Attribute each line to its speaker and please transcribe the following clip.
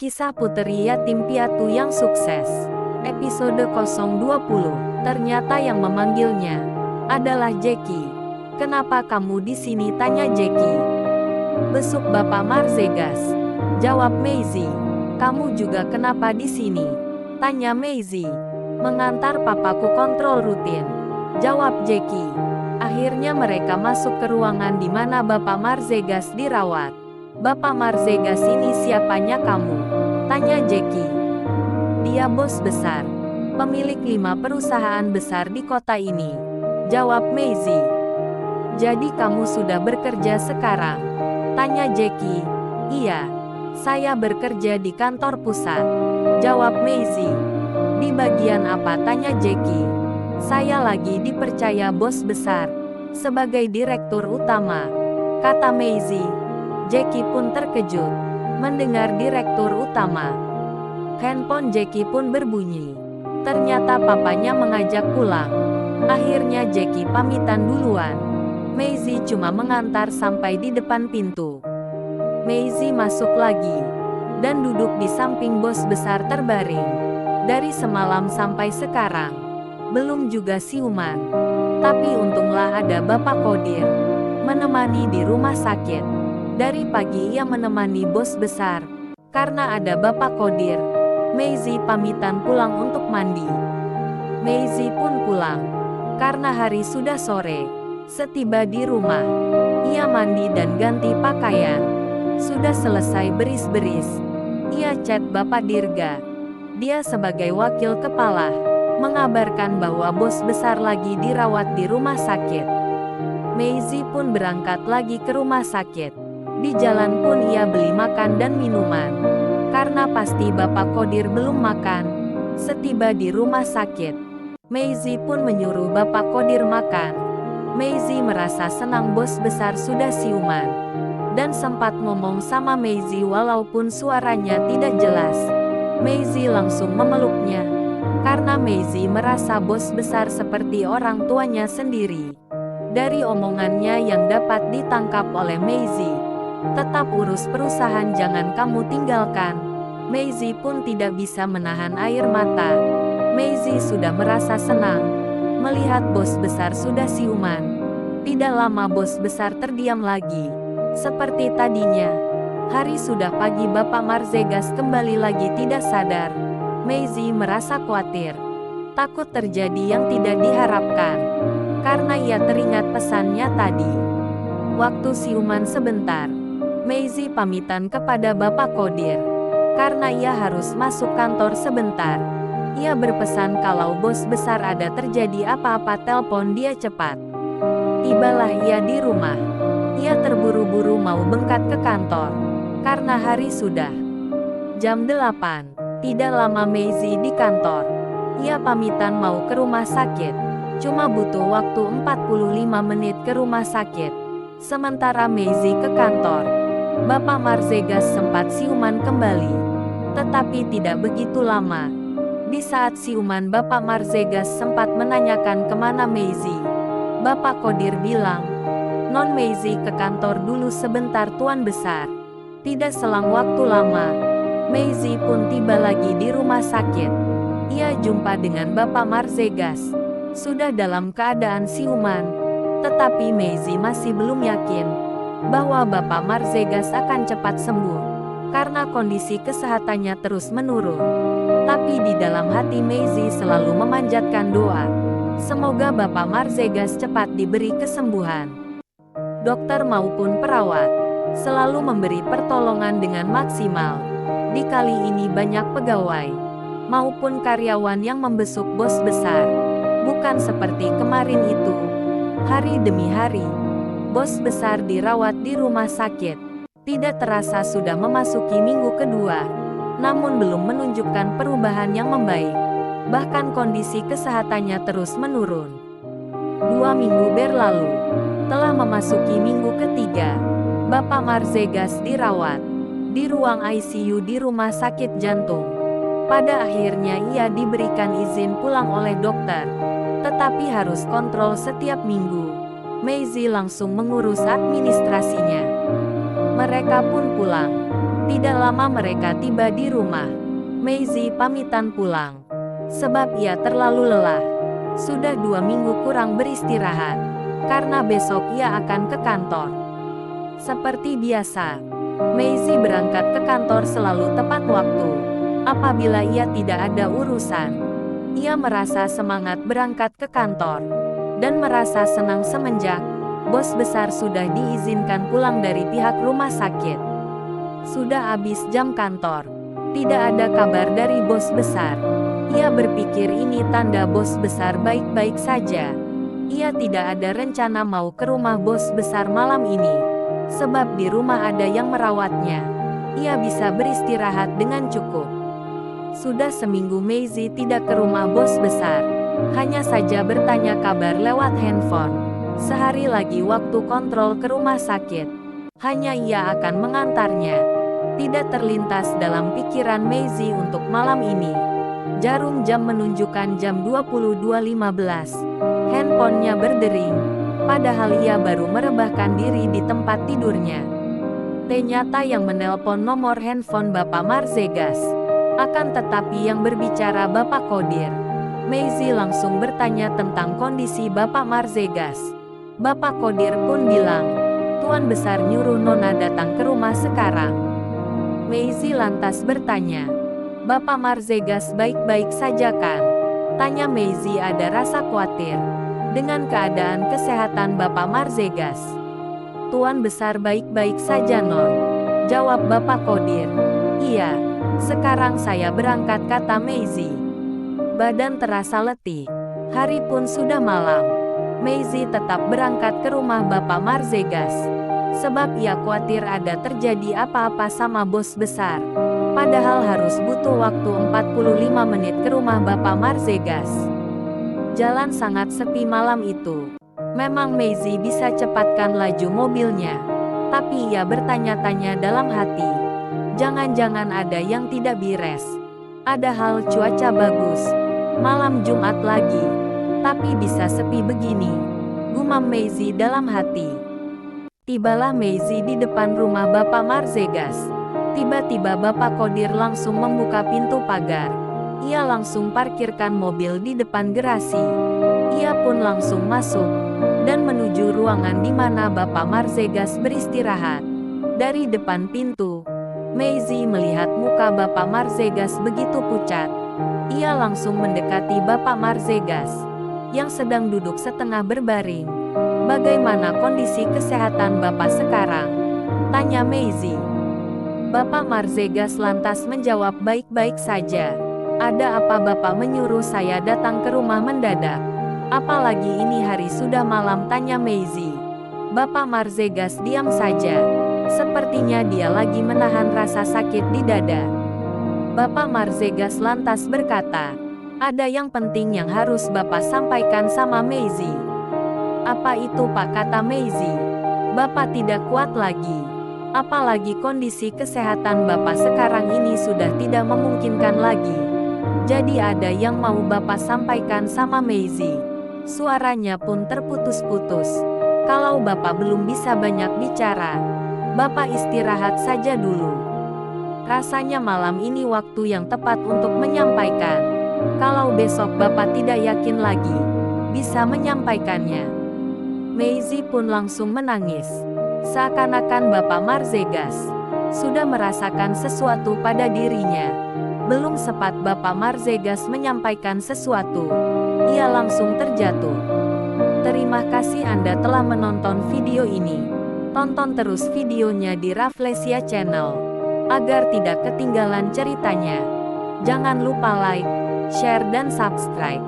Speaker 1: Kisah Puteri Yatim Piatu yang Sukses. Episode 020. Ternyata yang memanggilnya adalah Jackie. "Kenapa kamu di sini?" tanya Jackie. "Besuk Bapak Marzegas," jawab Maisie. "Kamu juga kenapa di sini?" tanya Maisie. "Mengantar papaku kontrol rutin," jawab Jackie. Akhirnya mereka masuk ke ruangan di mana Bapak Marzegas dirawat. "Bapak Marzegas ini siapanya kamu?" tanya Jackie. "Dia bos besar, pemilik 5 perusahaan besar di kota ini," jawab Maisie. "Jadi kamu sudah bekerja sekarang?" tanya Jackie. "Iya, saya bekerja di kantor pusat," jawab Maisie. "Di bagian apa?" tanya Jackie. "Saya lagi dipercaya bos besar sebagai direktur utama," kata Maisie. Jackie pun terkejut mendengar direktur utama. Handphone Jackie pun berbunyi. Ternyata papanya mengajak pulang. Akhirnya Jackie pamitan duluan. Maisie cuma mengantar sampai di depan pintu. Maisie masuk lagi dan duduk di samping bos besar terbaring. Dari semalam sampai sekarang belum juga siuman. Tapi untunglah ada Bapak Kodir menemani di rumah sakit. Dari pagi ia menemani bos besar. Karena ada Bapak Kodir, Maisie pamitan pulang untuk mandi. Maisie pun pulang karena hari sudah sore. Setiba di rumah, ia mandi dan ganti pakaian. Sudah selesai beris-beris, ia chat Bapak Dirga. Dia sebagai wakil kepala mengabarkan bahwa bos besar lagi dirawat di rumah sakit. Maisie pun berangkat lagi ke rumah sakit. Di jalan pun ia beli makan dan minuman, karena pasti Bapak Kodir belum makan. Setiba di rumah sakit, Maisie pun menyuruh Bapak Kodir makan. Maisie merasa senang bos besar sudah siuman, dan sempat ngomong sama Maisie walaupun suaranya tidak jelas. Maisie langsung memeluknya, karena Maisie merasa bos besar seperti orang tuanya sendiri. Dari omongannya yang dapat ditangkap oleh Maisie, "Tetap urus perusahaan, jangan kamu tinggalkan." Maisie pun tidak bisa menahan air mata. Maisie sudah merasa senang melihat bos besar sudah siuman. Tidak lama bos besar terdiam lagi. Seperti tadinya. Hari sudah pagi, Bapak Marzegas kembali lagi tidak sadar. Maisie merasa khawatir. Takut terjadi yang tidak diharapkan. Karena ia teringat pesannya tadi. Waktu siuman sebentar, Maisie pamitan kepada Bapak Kodir. Karena ia harus masuk kantor sebentar. Ia berpesan kalau bos besar ada terjadi apa-apa telepon dia cepat. Tibalah ia di rumah. Ia terburu-buru mau berangkat ke kantor. Karena hari sudah jam 8. Tidak lama Maisie di kantor. Ia pamitan mau ke rumah sakit. Cuma butuh waktu 45 menit ke rumah sakit. Sementara Maisie ke kantor, Bapak Marzegas sempat siuman kembali. Tetapi tidak begitu lama. Di saat siuman, Bapak Marzegas sempat menanyakan kemana Maisie. Bapak Kodir bilang, "Non Maisie ke kantor dulu sebentar, Tuan Besar." Tidak selang waktu lama, Maisie pun tiba lagi di rumah sakit. Ia jumpa dengan Bapak Marzegas. Sudah dalam keadaan siuman. Tetapi Maisie masih belum yakin bahwa Bapak Marzegas akan cepat sembuh, karena kondisi kesehatannya terus menurun. Tapi di dalam hati Maisie selalu memanjatkan doa, semoga Bapak Marzegas cepat diberi kesembuhan. Dokter maupun perawat selalu memberi pertolongan dengan maksimal. Di kali ini banyak pegawai maupun karyawan yang membesuk bos besar. Bukan seperti kemarin itu. Hari demi hari, bos besar dirawat di rumah sakit. Tidak terasa sudah memasuki minggu kedua, namun belum menunjukkan perubahan yang membaik. Bahkan kondisi kesehatannya terus menurun. 2 minggu berlalu. Telah memasuki minggu ketiga. Bapak Marzegas dirawat di ruang ICU di rumah sakit jantung. Pada akhirnya ia diberikan izin pulang oleh dokter. Tetapi harus kontrol setiap minggu. Maisie langsung mengurus administrasinya. Mereka pun pulang. Tidak lama mereka tiba di rumah. Maisie pamitan pulang. Sebab ia terlalu lelah. Sudah 2 minggu kurang beristirahat. Karena besok ia akan ke kantor. Seperti biasa, Maisie berangkat ke kantor selalu tepat waktu. Apabila ia tidak ada urusan, ia merasa semangat berangkat ke kantor. Dan merasa senang semenjak bos besar sudah diizinkan pulang dari pihak rumah sakit. Sudah habis jam kantor. Tidak ada kabar dari bos besar. Ia berpikir ini tanda bos besar baik-baik saja. Ia tidak ada rencana mau ke rumah bos besar malam ini. Sebab di rumah ada yang merawatnya. Ia bisa beristirahat dengan cukup. Sudah seminggu Maisie tidak ke rumah bos besar. Hanya saja bertanya kabar lewat handphone. Sehari lagi waktu kontrol ke rumah sakit. Hanya ia akan mengantarnya. Tidak terlintas dalam pikiran Maisie untuk malam ini. Jarum jam menunjukkan jam 22.15. Handphonenya berdering. Padahal ia baru merebahkan diri di tempat tidurnya. Ternyata yang menelpon nomor handphone Bapak Marzegas. Akan tetapi yang berbicara Bapak Kodir. Maisie langsung bertanya tentang kondisi Bapak Marzegas. Bapak Kodir pun bilang, Tuan Besar nyuruh Nona datang ke rumah sekarang. Maisie lantas bertanya, Bapak Marzegas baik-baik saja kan? Tanya Maisie ada rasa khawatir dengan keadaan kesehatan Bapak Marzegas. Tuan Besar baik-baik saja Non. Jawab Bapak Kodir. Iya, sekarang saya berangkat kata Maisie. Badan terasa letih. Hari pun sudah malam. Maisie tetap berangkat ke rumah Bapak Marzegas. Sebab ia khawatir ada terjadi apa-apa sama bos besar. Padahal harus butuh waktu 45 menit ke rumah Bapak Marzegas. Jalan sangat sepi malam itu. Memang Maisie bisa cepatkan laju mobilnya. Tapi ia bertanya-tanya dalam hati. Jangan-jangan ada yang tidak beres. Ada hal cuaca bagus. Malam Jumat lagi. Tapi bisa sepi begini. Gumam Maisie dalam hati. Tibalah Maisie di depan rumah Bapak Marzegas. Tiba-tiba Bapak Kodir langsung membuka pintu pagar. Ia langsung parkirkan mobil di depan gerasi. Ia pun langsung masuk dan menuju ruangan di mana Bapak Marzegas beristirahat. Dari depan pintu, Maisie melihat muka Bapak Marzegas begitu pucat. Ia langsung mendekati Bapak Marzegas yang sedang duduk setengah berbaring. Bagaimana kondisi kesehatan Bapak sekarang? Tanya Maisie. Bapak Marzegas lantas menjawab baik-baik saja. Ada apa Bapak menyuruh saya datang ke rumah mendadak? Apalagi ini hari sudah malam tanya Maisie. Bapak Marzegas diam saja. Sepertinya dia lagi menahan rasa sakit di dada. Bapak Marzegas lantas berkata, ada yang penting yang harus Bapak sampaikan sama Maisie. Apa itu Pak kata Maisie. Bapak tidak kuat lagi. Apalagi kondisi kesehatan Bapak sekarang ini sudah tidak memungkinkan lagi. Jadi ada yang mau Bapak sampaikan sama Maisie. Suaranya pun terputus-putus. Kalau Bapak belum bisa banyak bicara, Bapak istirahat saja dulu. Rasanya malam ini waktu yang tepat untuk menyampaikan. Kalau besok Bapak tidak yakin lagi, bisa menyampaikannya. Maisie pun langsung menangis. Seakan-akan Bapak Marzegas sudah merasakan sesuatu pada dirinya. Belum sempat Bapak Marzegas menyampaikan sesuatu, ia langsung terjatuh. Terima kasih Anda telah menonton video ini. Tonton terus videonya di Rafflesia Channel agar tidak ketinggalan ceritanya. Jangan lupa like, share dan subscribe.